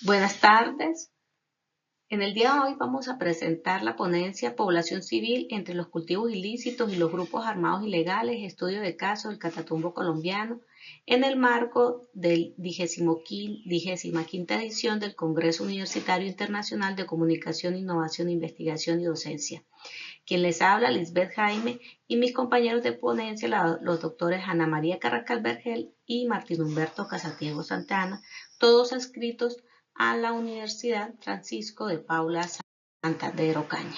Buenas tardes. En el día de hoy vamos a presentar la ponencia Población Civil entre los cultivos ilícitos y los grupos armados ilegales, estudio de caso del Catatumbo colombiano, en el marco del 25ª edición del Congreso Universitario Internacional de Comunicación, Innovación, Investigación y Docencia. Quien les habla, Lisbeth Jaime, y mis compañeros de ponencia, los doctores Ana María Carrascal Vergel y Martín Humberto Casatiego Santana, todos adscritos a la Universidad Francisco de Paula Santander Ocaña.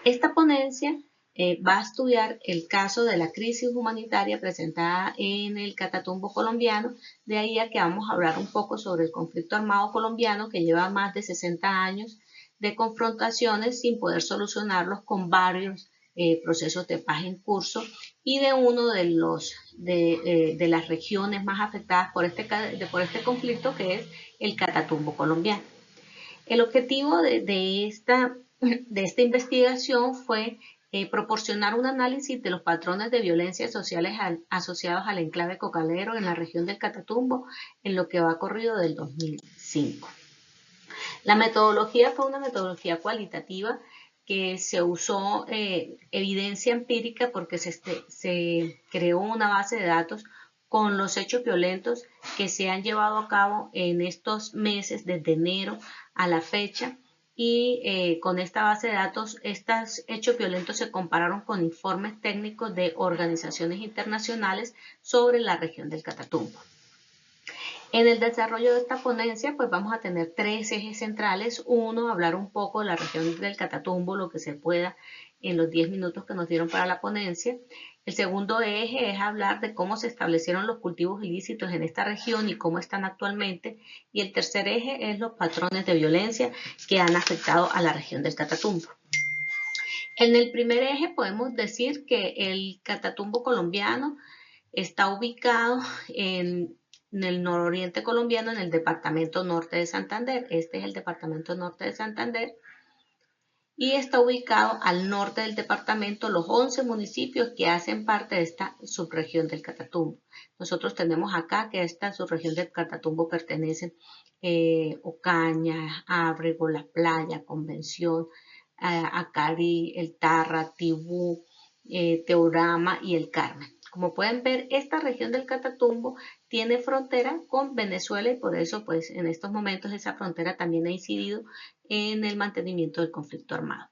Esta ponencia va a estudiar el caso de la crisis humanitaria presentada en el Catatumbo colombiano, de ahí a que vamos a hablar un poco sobre el conflicto armado colombiano que lleva más de 60 años de confrontaciones sin poder solucionarlos, con varios procesos de paz en curso, y de uno de las regiones más afectadas por este conflicto, que es el Catatumbo colombiano. El objetivo de esta investigación fue proporcionar un análisis de los patrones de violencia sociales asociados al enclave cocalero en la región del Catatumbo en lo que va corrido del 2005. La metodología fue una metodología cualitativa que se usó evidencia empírica porque se creó una base de datos con los hechos violentos que se han llevado a cabo en estos meses desde enero a la fecha, y con esta base de datos estos hechos violentos se compararon con informes técnicos de organizaciones internacionales sobre la región del Catatumbo. En el desarrollo de esta ponencia, pues vamos a tener tres ejes centrales. Uno, hablar un poco de la región del Catatumbo, lo que se pueda en los 10 minutos que nos dieron para la ponencia. El segundo eje es hablar de cómo se establecieron los cultivos ilícitos en esta región y cómo están actualmente. Y el tercer eje es los patrones de violencia que han afectado a la región del Catatumbo. En el primer eje podemos decir que el Catatumbo colombiano está ubicado en el nororiente colombiano, en el departamento norte de Santander. Este es el departamento norte de Santander, y está ubicado al norte del departamento los 11 municipios que hacen parte de esta subregión del Catatumbo. Nosotros tenemos acá que a esta subregión del Catatumbo pertenecen Ocaña, Ábrego, La Playa, Convención, Acarí, El Tarra, Tibú, Teorama y El Carmen. Como pueden ver, esta región del Catatumbo tiene frontera con Venezuela, y por eso pues en estos momentos esa frontera también ha incidido en el mantenimiento del conflicto armado.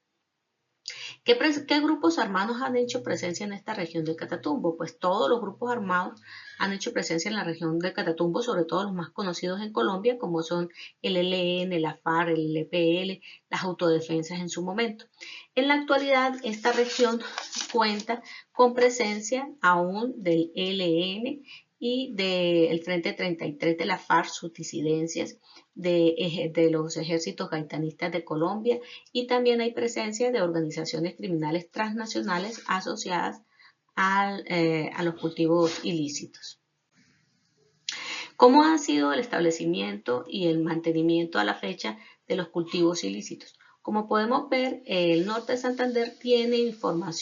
¿Qué grupos armados han hecho presencia en esta región del Catatumbo? Pues todos los grupos armados han hecho presencia en la región del Catatumbo, sobre todo los más conocidos en Colombia, como son el ELN, la FARC, el EPL, las autodefensas en su momento. En la actualidad, esta región cuenta con presencia aún del ELN y del Frente 33 de la FARC, sus disidencias, de los ejércitos gaitanistas de Colombia, y también hay presencia de organizaciones criminales transnacionales asociadas a los cultivos ilícitos. ¿Cómo ha sido el establecimiento y el mantenimiento a la fecha de los cultivos ilícitos? Como podemos ver, el norte de Santander tiene informes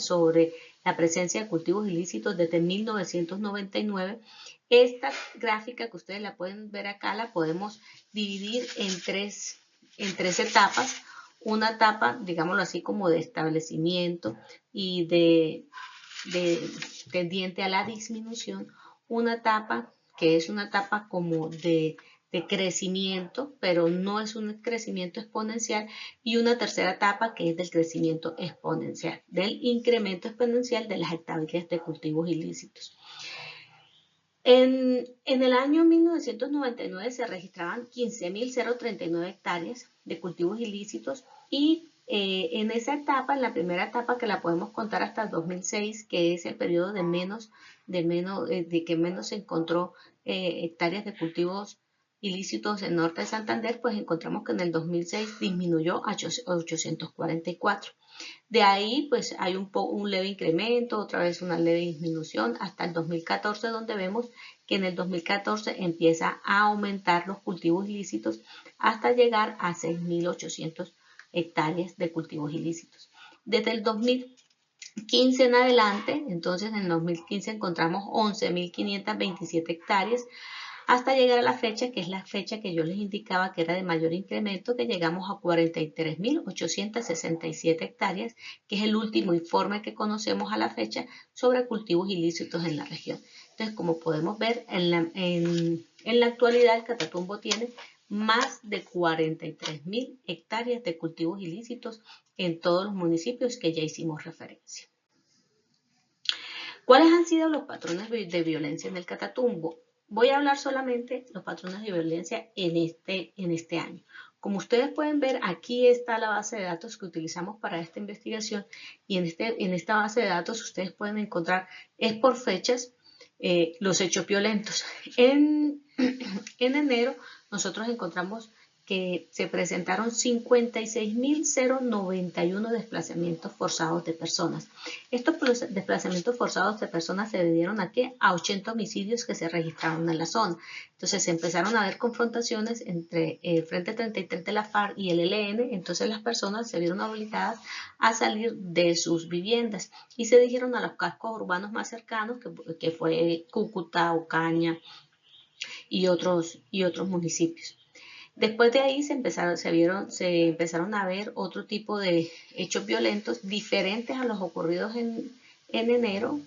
sobre la presencia de cultivos ilícitos desde 1999. Esta gráfica que ustedes la pueden ver acá la podemos dividir en tres etapas. Una etapa, digámoslo así, como de establecimiento y tendiente a la disminución. Una etapa que es una etapa como de crecimiento, pero no es un crecimiento exponencial, y una tercera etapa que es del crecimiento exponencial, del incremento exponencial de las hectáreas de cultivos ilícitos. En el año 1999 se registraban 15.039 hectáreas de cultivos ilícitos, y en esa etapa, en la primera etapa, que la podemos contar hasta el 2006, que es el periodo de que menos se encontró hectáreas de cultivos ilícitos en norte de Santander, pues encontramos que en el 2006 disminuyó a 844. De ahí pues hay un leve incremento, otra vez una leve disminución, hasta el 2014, donde vemos que en el 2014 empieza a aumentar los cultivos ilícitos hasta llegar a 6.800 hectáreas de cultivos ilícitos. Desde el 2015 en adelante, entonces en el 2015 encontramos 11.527 hectáreas, hasta llegar a la fecha, que es la fecha que yo les indicaba que era de mayor incremento, que llegamos a 43.867 hectáreas, que es el último informe que conocemos a la fecha sobre cultivos ilícitos en la región. Entonces, como podemos ver, en la actualidad el Catatumbo tiene más de 43.000 hectáreas de cultivos ilícitos en todos los municipios que ya hicimos referencia. ¿Cuáles han sido los patrones de violencia en el Catatumbo? Voy a hablar solamente de los patrones de violencia en este año. Como ustedes pueden ver, aquí está la base de datos que utilizamos para esta investigación y en esta base de datos ustedes pueden encontrar, es por fechas, los hechos violentos. En enero nosotros encontramos que se presentaron 56.091 desplazamientos forzados de personas. Estos desplazamientos forzados de personas se debieron a ¿qué? A 80 homicidios que se registraron en la zona. Entonces se empezaron a ver confrontaciones entre el Frente 33 de la FARC y el ELN, entonces las personas se vieron obligadas a salir de sus viviendas y se dirigieron a los cascos urbanos más cercanos, que fue Cúcuta, Ocaña y otros municipios. Después de ahí se empezaron a ver otro tipo de hechos violentos diferentes a los ocurridos en enero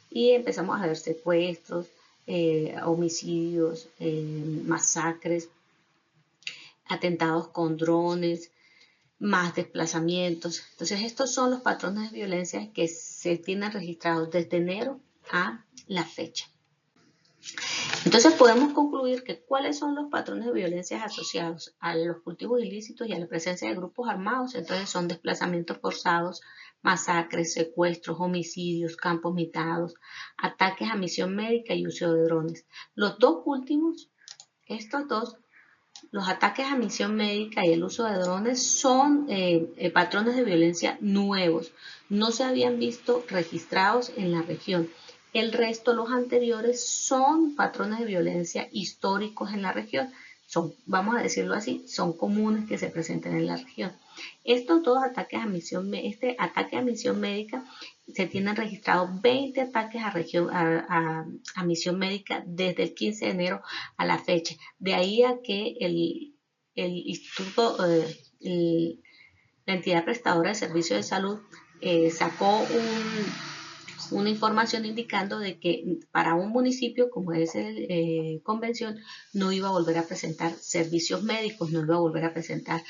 y empezamos a ver secuestros, homicidios, masacres, atentados con drones, más desplazamientos. Entonces estos son los patrones de violencia que se tienen registrados desde enero a la fecha. Entonces podemos concluir que cuáles son los patrones de violencia asociados a los cultivos ilícitos y a la presencia de grupos armados. Entonces son desplazamientos forzados, masacres, secuestros, homicidios, campos mitados, ataques a misión médica y uso de drones. Los dos últimos, estos dos, los ataques a misión médica y el uso de drones son patrones de violencia nuevos. No se habían visto registrados en la región. El resto, los anteriores, son patrones de violencia históricos en la región. Son, vamos a decirlo así, son comunes que se presenten en la región. Estos dos ataques a misión, este ataque a misión médica, se tienen registrados 20 ataques a misión médica desde el 15 de enero a la fecha. De ahí a que el instituto, la entidad prestadora de servicios de salud sacó una información indicando de que para un municipio como es el Convención no iba a volver a presentar servicios médicos, no iba a volver a prestar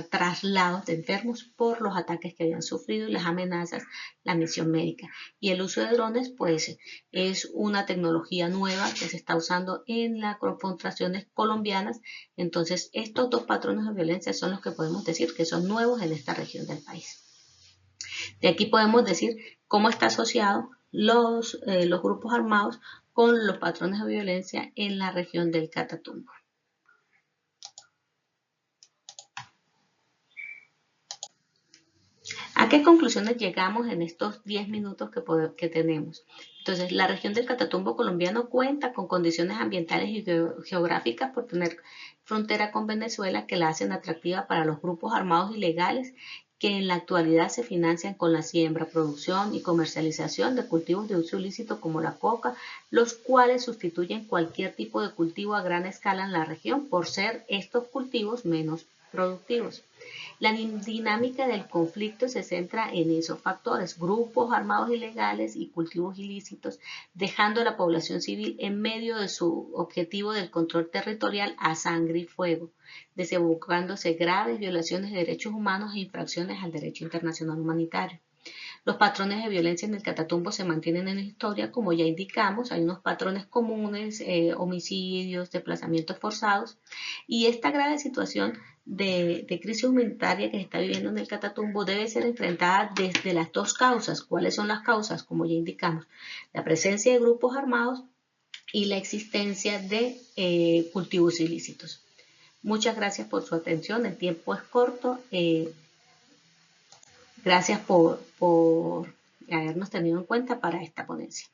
traslados de enfermos por los ataques que habían sufrido y las amenazas, la misión médica. Y el uso de drones pues es una tecnología nueva que se está usando en las confrontaciones colombianas. Entonces estos dos patrones de violencia son los que podemos decir que son nuevos en esta región del país. De aquí podemos decir cómo está asociado los grupos armados con los patrones de violencia en la región del Catatumbo. ¿A qué conclusiones llegamos en estos 10 minutos que tenemos? Entonces, la región del Catatumbo colombiano cuenta con condiciones ambientales y geográficas por tener frontera con Venezuela que la hacen atractiva para los grupos armados ilegales que en la actualidad se financian con la siembra, producción y comercialización de cultivos de uso ilícito como la coca, los cuales sustituyen cualquier tipo de cultivo a gran escala en la región por ser estos cultivos menos productivos. La dinámica del conflicto se centra en esos factores, grupos armados ilegales y cultivos ilícitos, dejando a la población civil en medio de su objetivo del control territorial a sangre y fuego, desembocándose graves violaciones de derechos humanos e infracciones al derecho internacional humanitario. Los patrones de violencia en el Catatumbo se mantienen en la historia, como ya indicamos, hay unos patrones comunes, homicidios, desplazamientos forzados, y esta grave situación de crisis humanitaria que se está viviendo en el Catatumbo debe ser enfrentada desde las dos causas. ¿Cuáles son las causas? Como ya indicamos, la presencia de grupos armados y la existencia de cultivos ilícitos. Muchas gracias por su atención, el tiempo es corto. Gracias por habernos tenido en cuenta para esta ponencia.